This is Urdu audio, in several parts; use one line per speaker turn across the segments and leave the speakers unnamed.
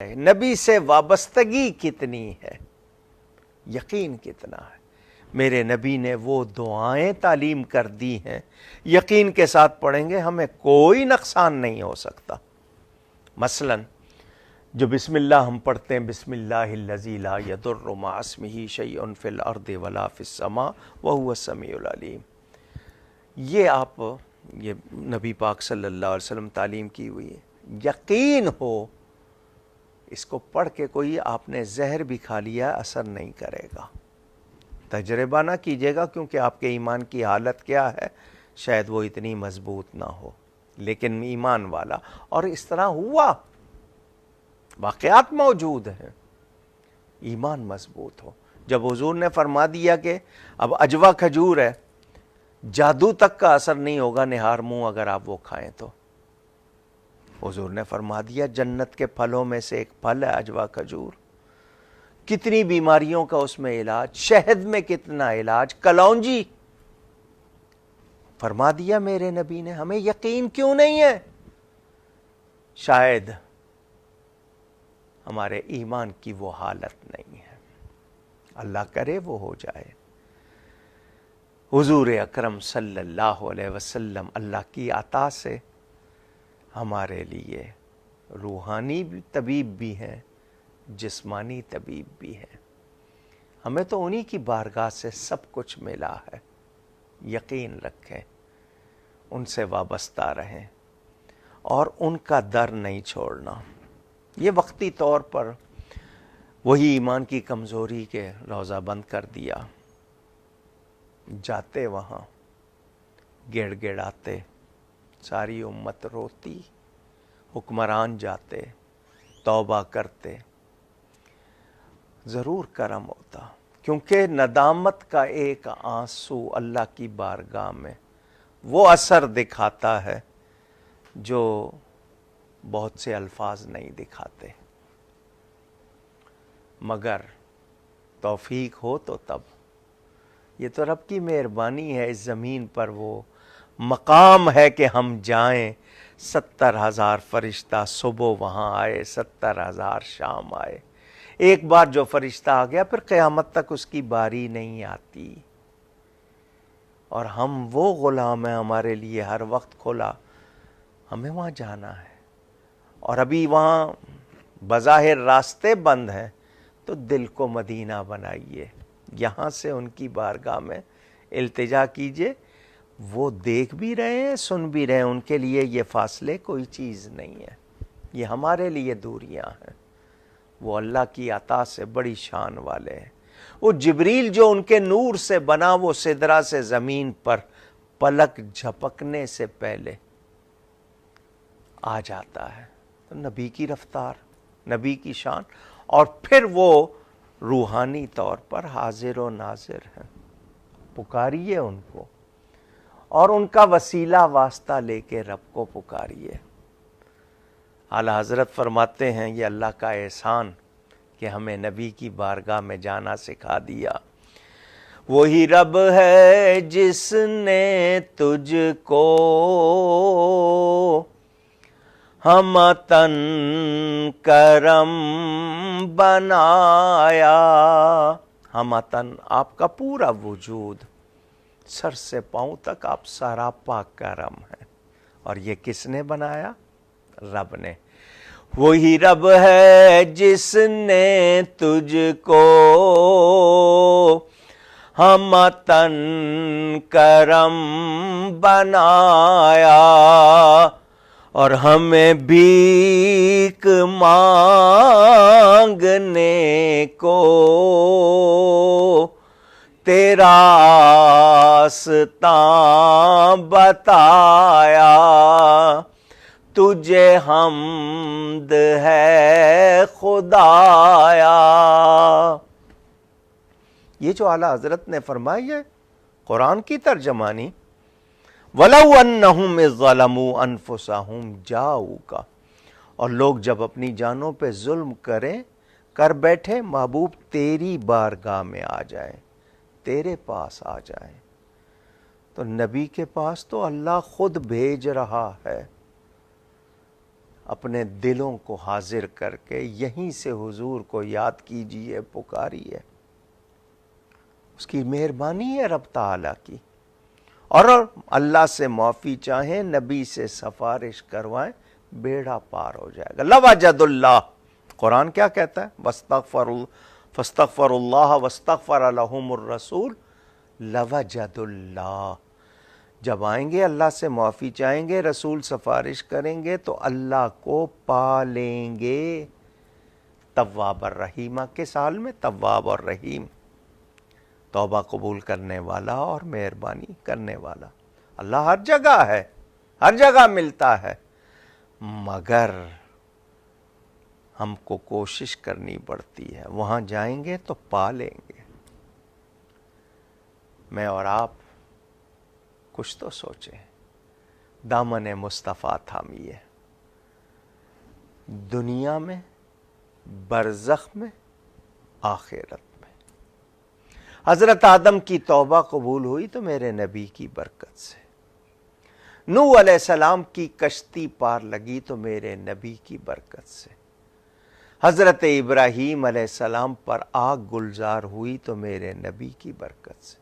نبی سے وابستگی کتنی ہے، یقین کتنا ہے۔ میرے نبی نے وہ دعائیں تعلیم کر دی ہیں، یقین کے ساتھ پڑھیں گے ہمیں کوئی نقصان نہیں ہو سکتا۔ مثلا جو بسم اللہ ہم پڑھتے ہیں، بسم اللہ الذی لا یضر مع اسمہ شیء فی الارض ولا فی السماء وہو السمیع العلیم، یہ نبی پاک صلی اللہ علیہ وسلم تعلیم کی ہوئی ہے۔ یقین ہو اس کو پڑھ کے کوئی آپ نے زہر بھی کھا لیا اثر نہیں کرے گا۔ تجربہ نہ کیجیے گا، کیونکہ آپ کے ایمان کی حالت کیا ہے، شاید وہ اتنی مضبوط نہ ہو، لیکن ایمان والا، اور اس طرح ہوا، واقعات موجود ہیں، ایمان مضبوط ہو۔ جب حضور نے فرما دیا کہ اب اجوا کھجور ہے، جادو تک کا اثر نہیں ہوگا نہار منہ اگر آپ وہ کھائیں تو، حضور نے فرما دیا جنت کے پھلوں میں سے ایک پھل ہے اجوا کھجور، کتنی بیماریوں کا اس میں علاج، شہد میں کتنا علاج، کلونجی فرما دیا میرے نبی نے۔ ہمیں یقین کیوں نہیں ہے؟ شاید ہمارے ایمان کی وہ حالت نہیں ہے، اللہ کرے وہ ہو جائے۔ حضور اکرم صلی اللہ علیہ وسلم اللہ کی عطا سے ہمارے لیے روحانی طبیب بھی ہیں، جسمانی طبیب بھی ہیں۔ ہمیں تو انہی کی بارگاہ سے سب کچھ ملا ہے، یقین رکھیں، ان سے وابستہ رہیں اور ان کا در نہیں چھوڑنا۔ یہ وقتی طور پر وہی ایمان کی کمزوری کے روزہ بند کر دیا، جاتے وہاں گڑ گڑاتے، ساری امت روتی، حکمران جاتے، توبہ کرتے، ضرور کرم ہوتا، کیونکہ ندامت کا ایک آنسو اللہ کی بارگاہ میں وہ اثر دکھاتا ہے جو بہت سے الفاظ نہیں دکھاتے، مگر توفیق ہو تو تب۔ یہ تو رب کی مہربانی ہے، اس زمین پر وہ مقام ہے کہ ہم جائیں، 70,000 فرشتہ صبح وہاں آئے، 70,000 شام آئے۔ ایک بار جو فرشتہ آ گیا پھر قیامت تک اس کی باری نہیں آتی، اور ہم وہ غلام ہیں، ہمارے لیے ہر وقت کھلا، ہمیں وہاں جانا ہے۔ اور ابھی وہاں بظاہر راستے بند ہیں، تو دل کو مدینہ بنائیے، یہاں سے ان کی بارگاہ میں التجا کیجئے۔ وہ دیکھ بھی رہے ہیں، سن بھی رہے ہیں، ان کے لیے یہ فاصلے کوئی چیز نہیں ہے، یہ ہمارے لیے دوریاں ہیں۔ وہ اللہ کی عطا سے بڑی شان والے ہیں۔ وہ جبریل جو ان کے نور سے بنا، وہ سدرہ سے زمین پر پلک جھپکنے سے پہلے آ جاتا ہے۔ تو نبی کی رفتار، نبی کی شان، اور پھر وہ روحانی طور پر حاضر و ناظر ہیں۔ پکاریے ان کو، اور ان کا وسیلہ واسطہ لے کے رب کو پکاریے۔ اعلی حضرت فرماتے ہیں یہ اللہ کا احسان کہ ہمیں نبی کی بارگاہ میں جانا سکھا دیا۔ وہی رب ہے جس نے تجھ کو ہمتن کرم بنایا۔ ہمتن آپ کا پورا وجود، سر سے پاؤں تک آپ سراپا کرم ہے، اور یہ کس نے بنایا؟ رب نے۔ وہی رب ہے جس نے تجھ کو ہمتن کرم بنایا، اور ہمیں بھیک مانگنے کو تیرا آستاں بتایا۔ تجھے حمد ہے خدایا۔ یہ جو اعلیٰ حضرت نے فرمائی ہے قرآن کی ترجمانی، وَلَوْ أَنَّهُمْ إِذْ ظَلَمُوا أَنفُسَهُمْ جَاءُوكَ، اور لوگ جب اپنی جانوں پہ ظلم کر بیٹھے، محبوب تیری بارگاہ میں آ جائیں، تیرے پاس آ جائیں، تو نبی کے پاس تو اللہ خود بھیج رہا ہے۔ اپنے دلوں کو حاضر کر کے یہیں سے حضور کو یاد کیجئے، پکاریے، اس کی مہربانی ہے رب تعالیٰ کی، اور اللہ سے معافی چاہیں، نبی سے سفارش کروائیں، بیڑا پار ہو جائے گا۔ لوجد اللہ، قرآن کیا کہتا ہے؟ فاستغفر اللہ واستغفر لهم الرسول لوجد اللہ، جب آئیں گے اللہ سے معافی چاہیں گے، رسول سفارش کریں گے تو اللہ کو پا لیں گے۔ تواب الرحیمہ کس حال میں؟ تواب اور رحیم، توبہ قبول کرنے والا اور مہربانی کرنے والا۔ اللہ ہر جگہ ہے، ہر جگہ ملتا ہے، مگر ہم کو کوشش کرنی پڑتی ہے، وہاں جائیں گے تو پا لیں گے۔ میں اور آپ کچھ تو سوچیں، دامن مصطفیٰ تھامیے، دنیا میں، برزخ میں، آخرت میں۔ حضرت آدم کی توبہ قبول ہوئی تو میرے نبی کی برکت سے، نوح علیہ السلام کی کشتی پار لگی تو میرے نبی کی برکت سے، حضرت ابراہیم علیہ السلام پر آگ گلزار ہوئی تو میرے نبی کی برکت سے،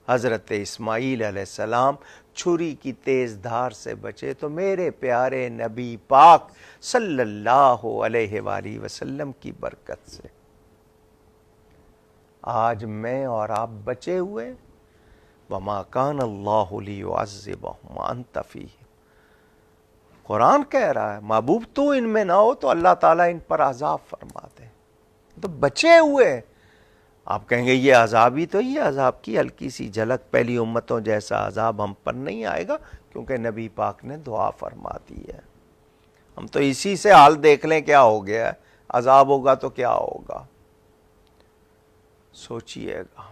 حضرت اسماعیل علیہ السلام چھری کی تیز دھار سے بچے تو میرے پیارے نبی پاک صلی اللہ علیہ وآلہ وسلم کی برکت سے۔ آج میں اور آپ بچے ہوئے، وَمَا كَانَ اللَّهُ لِيُعَذِّبَهُمْ وَأَنْتَ فِيهِمْ، قرآن کہہ رہا ہے محبوب تو ان میں نہ ہو تو اللہ تعالیٰ ان پر عذاب فرما دے، تو بچے ہوئے۔ آپ کہیں گے یہ عذاب ہی تو، یہ عذاب کی ہلکی سی جھلک، پہلی امتوں جیسا عذاب ہم پر نہیں آئے گا، کیونکہ نبی پاک نے دعا فرما دی ہے۔ ہم تو اسی سے حال دیکھ لیں کیا ہو گیا ہے، عذاب ہوگا تو کیا ہوگا، سوچئے گا۔